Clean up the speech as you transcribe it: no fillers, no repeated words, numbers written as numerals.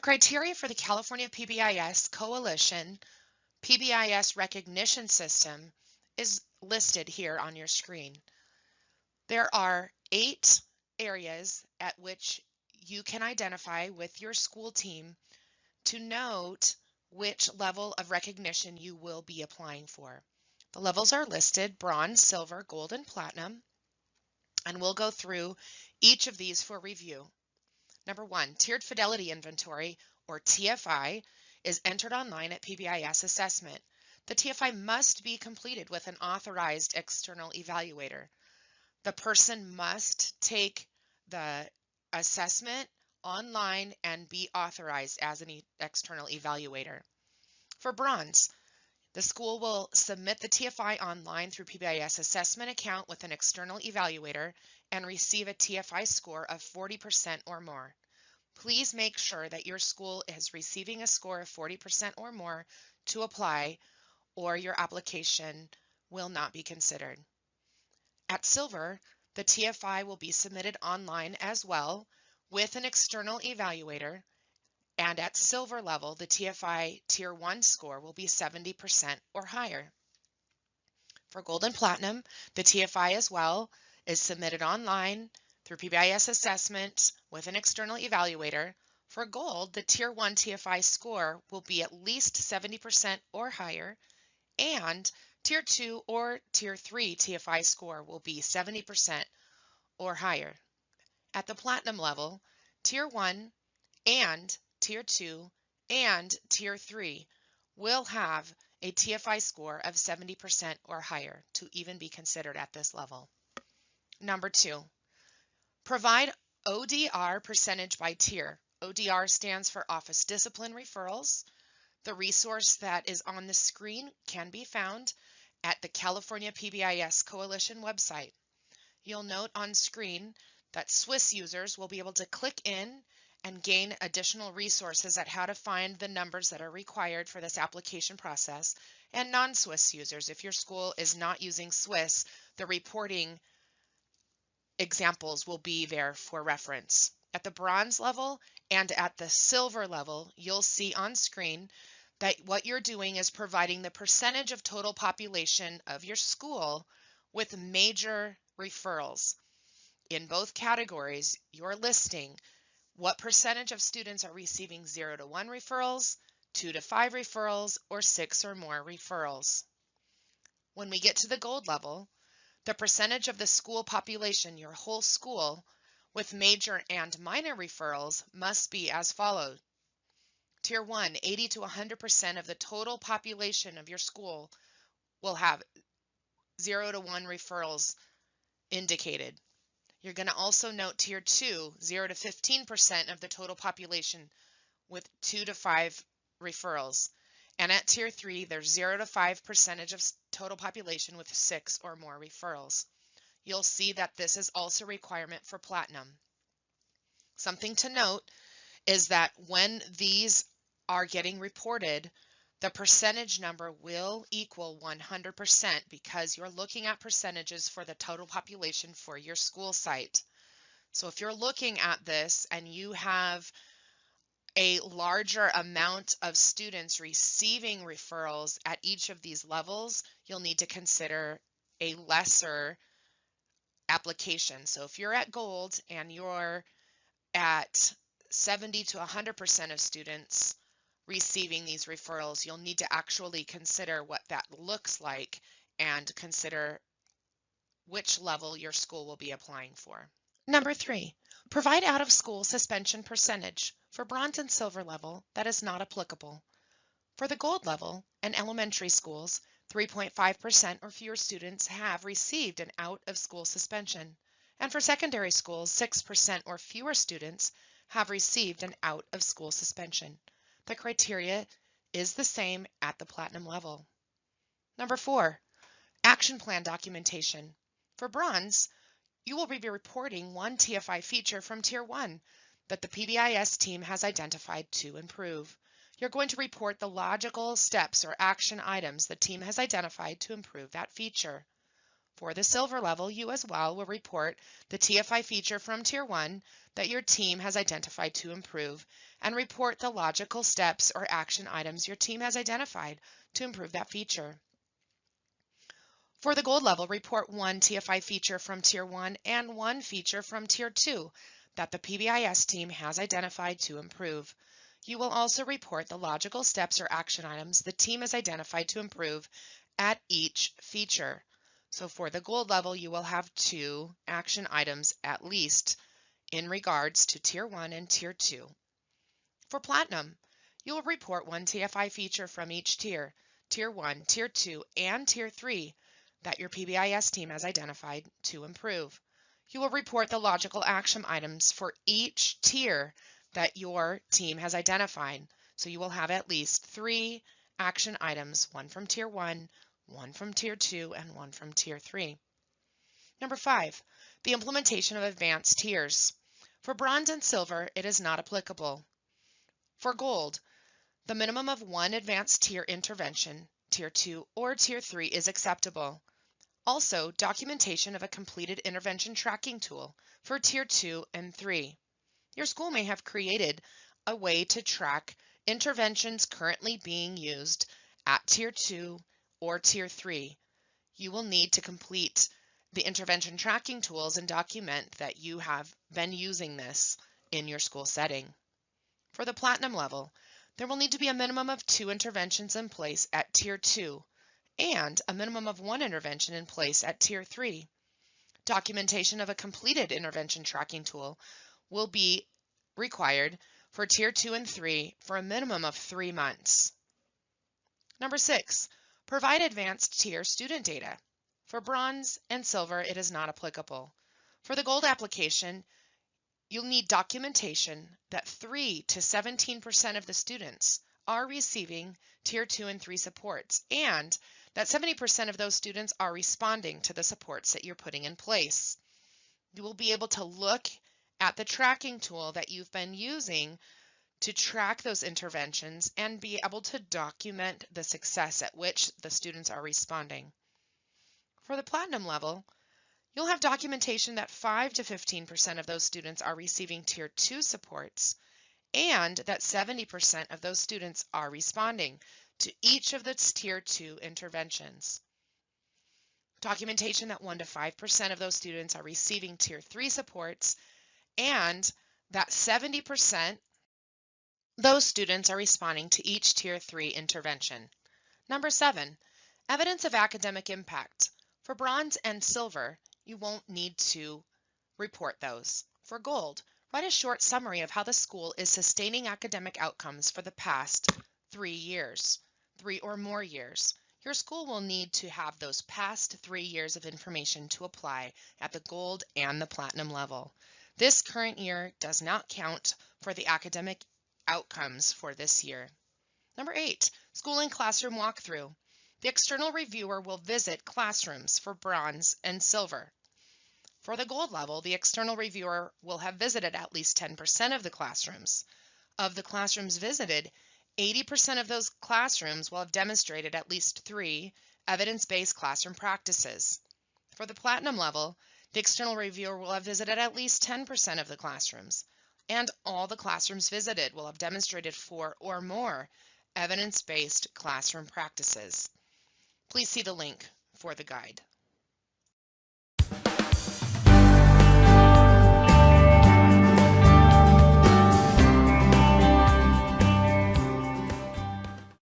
criteria for the California PBIS Coalition PBIS recognition system is listed here on your screen. There are 8 areas at which you can identify with your school team to note which level of recognition you will be applying for. The levels are listed: bronze, silver, gold, and platinum, and we'll go through each of these for review. Number 1, Tiered Fidelity Inventory, or TFI, is entered online at PBIS assessment. The TFI must be completed with an authorized external evaluator. The person must take the assessment online and be authorized as an external evaluator. For bronze, the school will submit the TFI online through PBIS assessment account with an external evaluator and receive a TFI score of 40% or more. Please make sure that your school is receiving a score of 40% or more to apply, or your application will not be considered. At silver, the TFI will be submitted online as well with an external evaluator, and at silver level, the TFI Tier 1 score will be 70% or higher. For gold and platinum, the TFI as well is submitted online through PBIS assessment with an external evaluator. For gold, the Tier 1 TFI score will be at least 70% or higher, and Tier 2 or Tier 3 TFI score will be 70% or higher. At the platinum level, Tier 1 and Tier 2 and Tier 3 will have a TFI score of 70% or higher to even be considered at this level. Number 2, provide ODR percentage by tier. ODR stands for Office Discipline Referrals. The resource that is on the screen can be found at the California PBIS Coalition website. You'll note on screen that Swiss users will be able to click in and gain additional resources at how to find the numbers that are required for this application process. And non-Swiss users, if your school is not using Swiss, the reporting examples will be there for reference. At the bronze level and at the silver level, you'll see on screen that what you're doing is providing the percentage of total population of your school with major referrals. In both categories, you're listing what percentage of students are receiving 0 to 1 referrals, 2 to 5 referrals, or 6 or more referrals. When we get to the gold level, the percentage of the school population, your whole school, with major and minor referrals must be as follows. Tier 1, 80 to 100% of the total population of your school will have 0 to 1 referrals indicated. You're going to also note Tier 2, 0 to 15% of the total population with 2 to 5 referrals. And at Tier 3, there's 0 to 5% of total population with 6 or more referrals. You'll see that this is also a requirement for platinum. Something to note is that when these are getting reported, the percentage number will equal 100% because you're looking at percentages for the total population for your school site. So if you're looking at this and you have a larger amount of students receiving referrals at each of these levels, you'll need to consider a lesser application. So if you're at gold and you're at 70 to 100% of students receiving these referrals, you'll need to actually consider what that looks like and consider which level your school will be applying for. Number 3, provide out-of-school suspension percentage. For bronze and silver level, that is not applicable. For the gold level and elementary schools, 3.5% or fewer students have received an out-of-school suspension. And for secondary schools, 6% or fewer students have received an out-of-school suspension. The criteria is the same at the platinum level. Number 4, action plan documentation. For bronze, you will be reporting one TFI feature from Tier 1 that the PBIS team has identified to improve. You're going to report the logical steps or action items the team has identified to improve that feature. For the silver level, you as well will report the TFI feature from Tier 1 that your team has identified to improve and report the logical steps or action items your team has identified to improve that feature. For the gold level, report one TFI feature from Tier 1 and one feature from Tier 2 that the PBIS team has identified to improve. You will also report the logical steps or action items the team has identified to improve at each feature. So for the gold level, you will have 2 action items at least in regards to Tier 1 and Tier 2. For platinum, you will report one TFI feature from each tier, Tier 1, Tier 2, and Tier 3, that your PBIS team has identified to improve. You will report the logical action items for each tier that your team has identified. So you will have at least 3 action items, one from Tier 1, one from Tier 2, and one from Tier 3. Number 5, the implementation of advanced tiers. For bronze and silver, it is not applicable. For gold, the minimum of 1 advanced tier intervention, Tier 2 or Tier 3, is acceptable. Also, documentation of a completed intervention tracking tool for Tier 2 and 3. Your school may have created a way to track interventions currently being used at Tier 2 or Tier 3. You will need to complete the intervention tracking tools and document that you have been using this in your school setting. For the platinum level, there will need to be a minimum of 2 interventions in place at Tier 2 and a minimum of 1 intervention in place at Tier 3. Documentation of a completed intervention tracking tool will be required for Tier 2 and 3 for a minimum of 3 months. Number 6, provide advanced tier student data. For bronze and silver, it is not applicable. For the gold application, you'll need documentation that 3 to 17% of the students are receiving Tier 2 and 3 supports, and that 70% of those students are responding to the supports that you're putting in place. You will be able to look at the tracking tool that you've been using to track those interventions and be able to document the success at which the students are responding. For the platinum level, you'll have documentation that 5 to 15% of those students are receiving Tier 2 supports and that 70% of those students are responding to each of the Tier 2 interventions. Documentation that 1 to 5% of those students are receiving Tier 3 supports and that 70% those students are responding to each Tier 3 intervention. Number 7, evidence of academic impact. For bronze and silver, you won't need to report those. For gold, write a short summary of how the school is sustaining academic outcomes for the past 3 years, 3 or more years. Your school will need to have those past 3 years of information to apply at the gold and the platinum level. This current year does not count for the academic outcomes for this year. Number 8, school and classroom walkthrough. The external reviewer will visit classrooms for bronze and silver. For the gold level, the external reviewer will have visited at least 10% of the classrooms. Of the classrooms visited, 80% of those classrooms will have demonstrated at least 3 evidence-based classroom practices. For the platinum level, the external reviewer will have visited at least 10% of the classrooms, and all the classrooms visited will have demonstrated 4 or more evidence-based classroom practices. Please see the link for the guide.